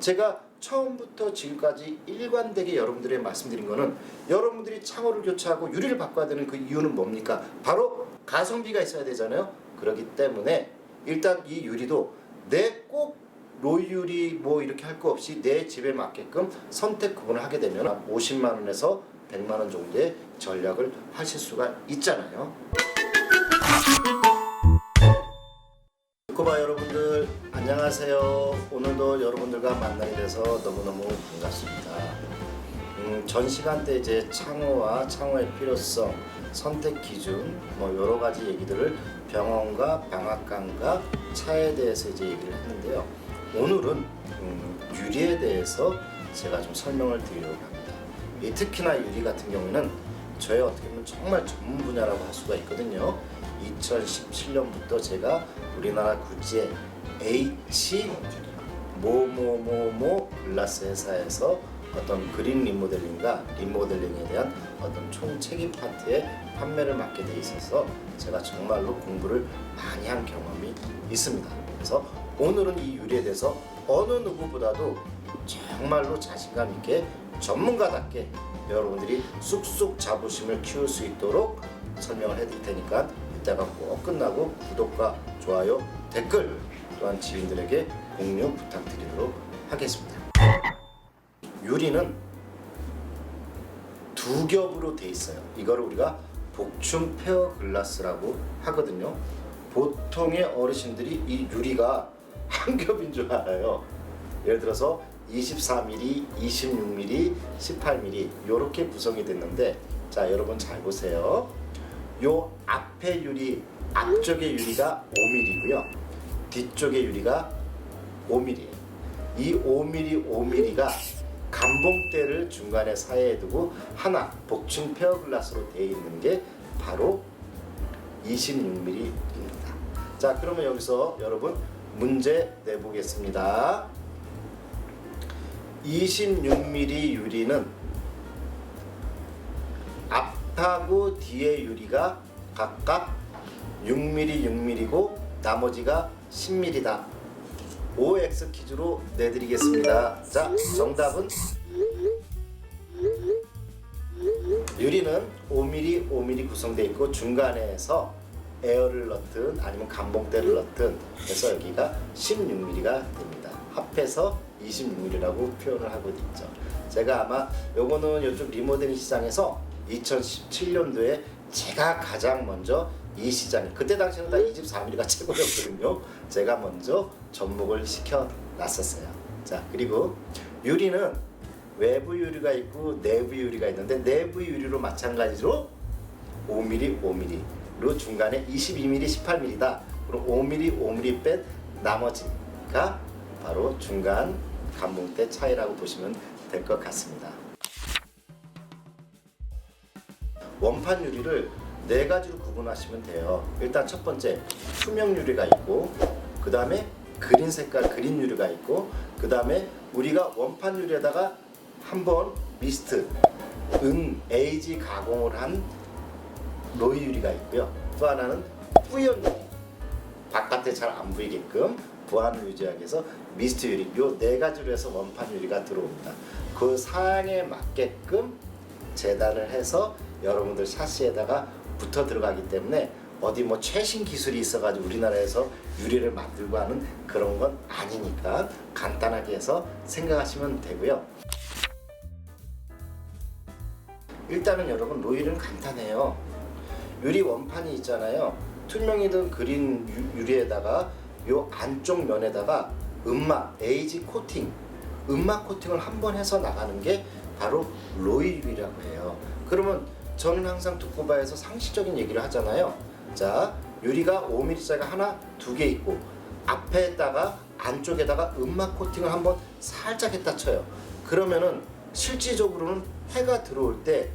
제가 처음부터 지금까지 일관되게 여러분들에게 말씀드린 거는 여러분들이 창호를 교체하고 유리를 바꿔야 되는 그 이유는 뭡니까? 바로 가성비가 있어야 되잖아요. 그렇기 때문에 일단 이 유리도 내 꼭 로이 유리 뭐 이렇게 할 거 없이 내 집에 맞게끔 선택 구분을 하게 되면 50만 원에서 100만 원 정도의 전략을 하실 수가 있잖아요. 두코바 여러분들 안녕하세요. 오늘도 여러분들과 만나게 돼서 너무너무 반갑습니다. 전 시간대 이제 창호와 창호의 필요성, 선택 기준 뭐 여러 가지 얘기들을 병원과 방앗간과 차에 대해서 이제 얘기를 했는데요. 오늘은 유리에 대해서 제가 좀 설명을 드리려고 합니다. 특히나 유리 같은 경우에는 저의 어떻게 보면 정말 전문 분야라고 할 수가 있거든요. 2017년부터 제가 우리나라 구찌의 H 뭐뭐뭐뭐 글라스 회사에서 어떤 그린 리모델링과 리모델링에 대한 어떤 총 책임 파트의 판매를 맡게 돼 있어서 제가 정말로 공부를 많이 한 경험이 있습니다. 그래서 오늘은 이 유리에 대해서 어느 누구보다도 정말로 자신감 있게 전문가답게 여러분들이 쑥쑥 자부심을 키울 수 있도록 설명을 해드릴 테니까 이따가 꼭 끝나고 구독과 좋아요, 댓글 또한 지인들에게 공유 부탁드리도록 하겠습니다. 유리는 두 겹으로 돼 있어요. 이거를 우리가 복층 페어 글라스라고 하거든요. 보통의 어르신들이 이 유리가 한 겹인 줄 알아요. 예를 들어서 24mm, 26mm, 18mm 이렇게 구성이 됐는데, 자 여러분 잘 보세요. 요 앞에 유리, 앞쪽의 유리가 5mm고요. 뒤쪽의 유리가 5mm. 이 5mm, 5mm가 감봉대를 중간에 사이에 두고 하나 복층 페어 글라스로 되어 있는 게 바로 26mm입니다. 자, 그러면 여기서 여러분 문제 내보겠습니다. 26mm 유리는 앞하고 뒤의 유리가 각각 6mm, 6mm고 나머지가 10mm다. OX 퀴즈로 내드리겠습니다. 자, 정답은 유리는 5mm, 5mm 구성되어 있고 중간에서 에어를 넣든 아니면 감봉대를 넣든 해서 여기가 16mm가 됩니다. 합해서 26mm라고 표현을 하고 있죠. 제가 아마 요거는 이쪽 리모델링 시장에서 2017년도에 제가 가장 먼저 이 시장에, 그때 당시에는 다 24mm가 최고였거든요. 제가 먼저 접목을 시켜 놨었어요. 자, 그리고 유리는 외부 유리가 있고 내부 유리가 있는데 내부 유리로 마찬가지로 5mm, 5mm로 중간에 22mm, 18mm다. 그럼 5mm, 5mm 뺀 나머지가 바로 중간 감봉대 차이라고 보시면 될 것 같습니다. 원판 유리를 네 가지로 구분하시면 돼요. 일단 첫 번째 투명 유리가 있고, 그 다음에 그린 색깔 그린 유리가 있고, 그 다음에 우리가 원판 유리에다가 한번 미스트 에이지 가공을 한 로이 유리가 있고요. 또 하나는 뿌연 유리, 바깥에 잘 안 보이게끔 보안을 유지하기 위해서 미스트 유리, 요 네 가지로 해서 원판 유리가 들어옵니다. 그 사양에 맞게끔 재단을 해서 여러분들 샤시에다가 붙어 들어가기 때문에 어디 뭐 최신 기술이 있어가지고 우리나라에서 유리를 만들고 하는 그런 건 아니니까 간단하게 해서 생각하시면 되고요. 일단은 여러분 로이는 간단해요. 유리 원판이 있잖아요. 투명이든 그린 유리에다가 요 안쪽 면에다가 음막 에이지 코팅, 음막 코팅을 한번 해서 나가는 게 바로 로이 유리라고 해요. 그러면 저는 항상 두코바에서 상식적인 얘기를 하잖아요. 자, 유리가 5mm짜리가 하나, 두 개 있고 앞에다가 안쪽에다가 음막 코팅을 한번 살짝 했다 쳐요. 그러면은 실질적으로는 해가 들어올 때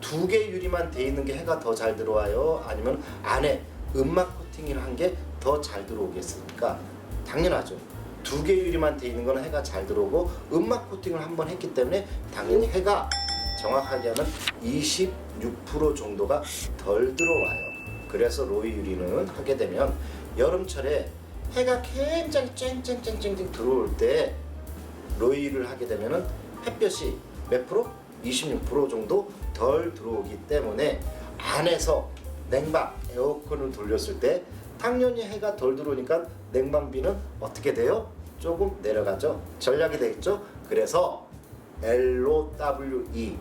두 개 유리만 돼 있는 게 해가 더 잘 들어와요? 아니면 안에 음막 코팅을 한 게 더 잘 들어오겠습니까? 당연하죠. 두 개 유리만 돼 있는 거는 해가 잘 들어오고 음막 코팅을 한번 했기 때문에 당연히 해가 정확하게 하면 26% 정도가 덜 들어와요. 그래서 로이 유리는 하게 되면 여름철에 해가 굉장히 쨍쨍쨍쨍 들어올 때 로이를 하게 되면은 햇볕이 몇 프로? 26% 정도 덜 들어오기 때문에 안에서 냉방, 에어컨을 돌렸을 때 당연히 해가 덜 들어오니까 냉방비는 어떻게 돼요? 조금 내려가죠. 전략이 되겠죠. 그래서 LOWE,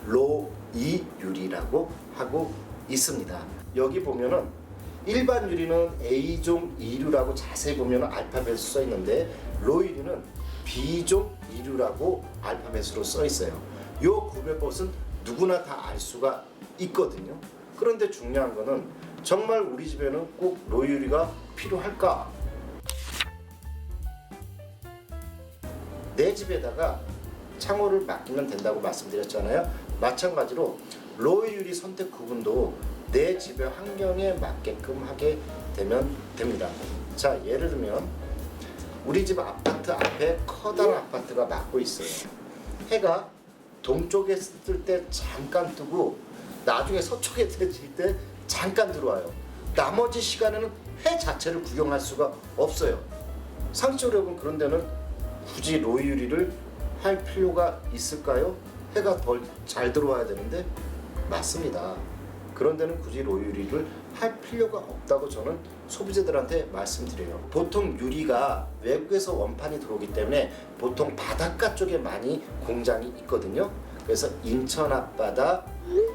로이 유리라고 하고 있습니다. 여기 보면은 일반 유리는 A종 이류라고 자세히 보면 알파벳으로 써 있는데 로이 유리는 B종 이류라고 알파벳으로 써 있어요. 요 구별법은 누구나 다 알 수가 있거든요. 그런데 중요한 거는 정말 우리 집에는 꼭 로이 유리가 필요할까? 내 집에다가 창호를 맡기면 된다고 말씀드렸잖아요. 마찬가지로 로이 유리 선택 구분도 내 집의 환경에 맞게끔 하게 되면 됩니다. 자, 예를 들면 우리 집 아파트 앞에 커다란 아파트가 막고 있어요. 해가 동쪽에 뜰 때 잠깐 뜨고 나중에 서쪽에 뜰 때 잠깐 들어와요. 나머지 시간에는 해 자체를 구경할 수가 없어요. 상식적으로 그런 데는 굳이 로이 유리를 할 필요가 있을까요? 해가 덜 잘 들어와야 되는데 맞습니다. 그런 데는 굳이 로이 유리를 할 필요가 없다고 저는 소비자들한테 말씀드려요. 보통 유리가 외국에서 원판이 들어오기 때문에 보통 바닷가 쪽에 많이 공장이 있거든요. 그래서 인천 앞바다,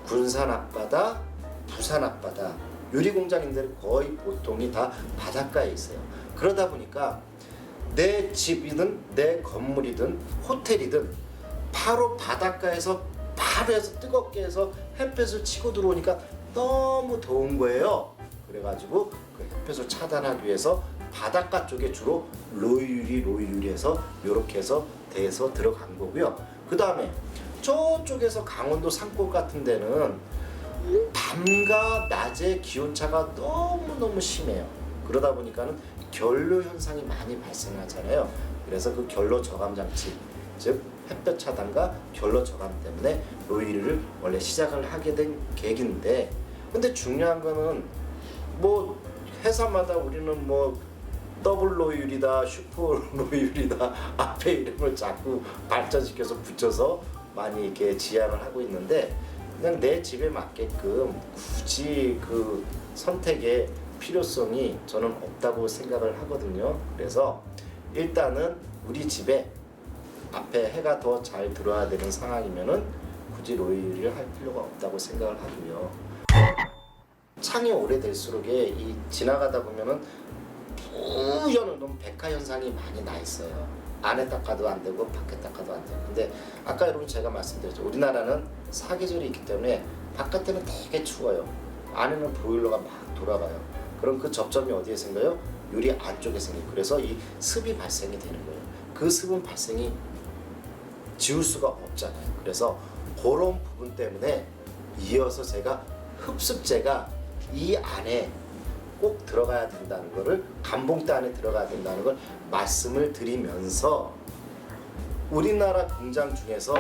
군산 앞바다, 부산 앞바다 유리 공장인데 거의 보통이 다 바닷가에 있어요. 그러다 보니까 내 집이든 내 건물이든 호텔이든 바로 바닷가에서 바로 해서 뜨겁게 해서 햇볕을 치고 들어오니까 너무 더운 거예요. 그래가지고 그 햇볕을 차단하기 위해서 바닷가 쪽에 주로 로이 유리해서 이렇게 해서 대해서 들어간 거고요. 그 다음에 저쪽에서 강원도 산골 같은 데는 밤과 낮의 기온차가 너무너무 심해요. 그러다 보니까는 결로 현상이 많이 발생하잖아요. 그래서 그 결로 저감 장치, 즉 햇볕 차단과 결로 저감 때문에 로이유리를 원래 시작을 하게 된 계기인데, 근데 중요한 거는 뭐 회사마다 우리는 뭐 더블 로이유리다, 슈퍼 로이유리다 앞에 이름을 자꾸 발전시켜서 붙여서 많이 이렇게 지향을 하고 있는데, 그냥 내 집에 맞게끔 굳이 그 선택의 필요성이 저는 없다고 생각을 하거든요. 그래서 일단은 우리 집에 앞에 해가 더 잘 들어와야 되는 상황이면은 굳이 로이유리를 할 필요가 없다고 생각을 하고요. 창이 오래될수록 이 지나가다 보면은 뿌연 좀 백화 현상이 많이 나 있어요. 안에 닦아도 안 되고 밖에 닦아도 안 되고. 근데 아까 여러분 제가 말씀드렸죠. 우리나라는 사계절이 있기 때문에 바깥에는 되게 추워요. 안에는 보일러가 막 돌아가요. 그럼 그 접점이 어디에 생겨요? 유리 안쪽에 생겨요. 그래서 이 습이 발생이 되는 거예요. 그 습은 발생이 지울 수가 없잖아요. 그래서 그런 부분 때문에 이어서 제가 흡습제가 이 안에 꼭 들어가야 된다는 거를, 감봉대 안에 들어가야 된다는 걸 말씀을 드리면서, 우리나라 공장 중에서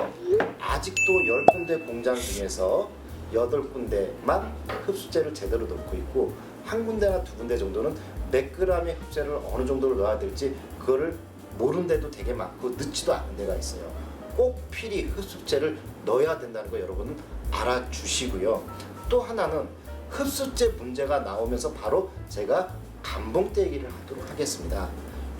아직도 10군데 공장 중에서 8군데만 흡수제를 제대로 넣고 있고, 한 군데나 두 군데 정도는 몇 그램의 흡수제를 어느 정도로 넣어야 될지 그거를 모르는 데도 되게 많고 넣지도 않은 데가 있어요. 꼭 필히 흡수제를 넣어야 된다는 거 여러분은 알아주시고요. 또 하나는 흡수제 문제가 나오면서 바로 제가 감봉대 얘기를 하도록 하겠습니다.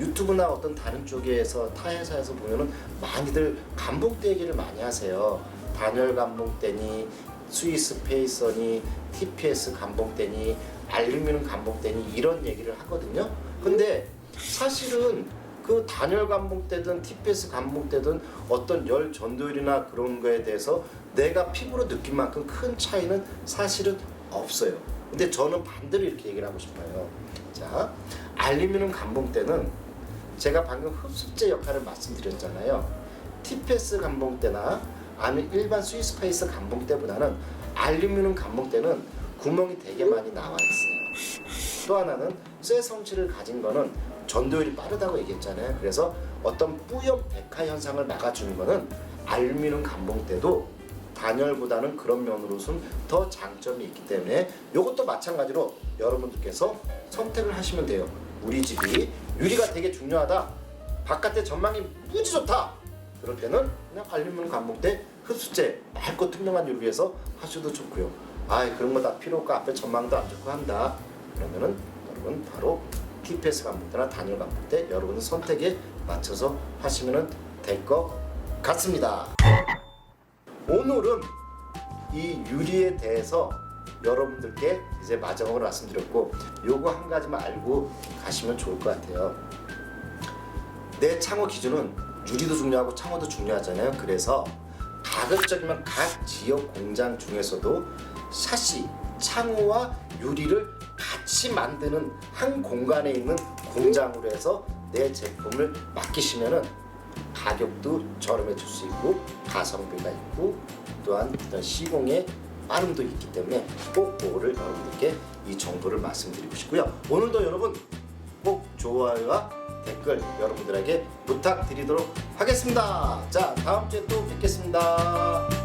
유튜브나 어떤 다른 쪽에서 타 회사에서 보면은 많이들 감봉대 얘기를 많이 하세요. 단열 감봉대니 스위스 페이서니 TPS 감봉대니 알루미늄 감봉대니 이런 얘기를 하거든요. 근데 사실은 그 단열 감봉대든 TPS 감봉대든 어떤 열 전도율이나 그런 거에 대해서 내가 피부로 느낀 만큼 큰 차이는 사실은 없어요. 근데 저는 반대로 이렇게 얘기를 하고 싶어요. 자, 알루미늄 감봉대는 제가 방금 흡수제 역할을 말씀드렸잖아요. TPS 감봉대나 아니면 일반 스위스 페이스 감봉대보다는 알루미늄 감봉대는 구멍이 되게 많이 나와 있어요. 또 하나는 쇠 성질을 가진 거는 전도율이 빠르다고 얘기했잖아요. 그래서 어떤 뿌연 백화 현상을 막아주는 거는 알루미늄 감봉대도 단열보다는 그런 면으로서는 더 장점이 있기 때문에 이것도 마찬가지로 여러분들께서 선택을 하시면 돼요. 우리 집이 유리가 되게 중요하다, 바깥에 전망이 무지 좋다, 그럴 때는 그냥 알루미늄 감봉대 흡수제 맑고 투명한 유리에서 하셔도 좋고요. 그런 거 다 필요 없고 앞에 전망도 안 좋고 한다. 그러면은 여러분 바로 TPS 감봉대나 단열 감봉대 여러분 선택에 맞춰서 하시면 될 것 같습니다. 오늘은 이 유리에 대해서 여러분들께 이제 마지막으로 말씀드렸고, 요거 한 가지만 알고 가시면 좋을 것 같아요. 내 창호 기준은 유리도 중요하고 창호도 중요하잖아요. 그래서 가급적이면 각 지역 공장 중에서도 샤시, 창호와 유리를 같이 만드는 한 공간에 있는 공장으로 해서 내 제품을 맡기시면은 가격도 저렴해질 수 있고 가성비가 있고 또한 시공의 빠름도 있기 때문에 꼭 그거를 여러분들께 이 정보를 말씀드리고 싶고요. 오늘도 여러분 꼭 좋아요와 댓글 여러분들에게 부탁드리도록 하겠습니다. 자, 다음 주에 또 뵙겠습니다.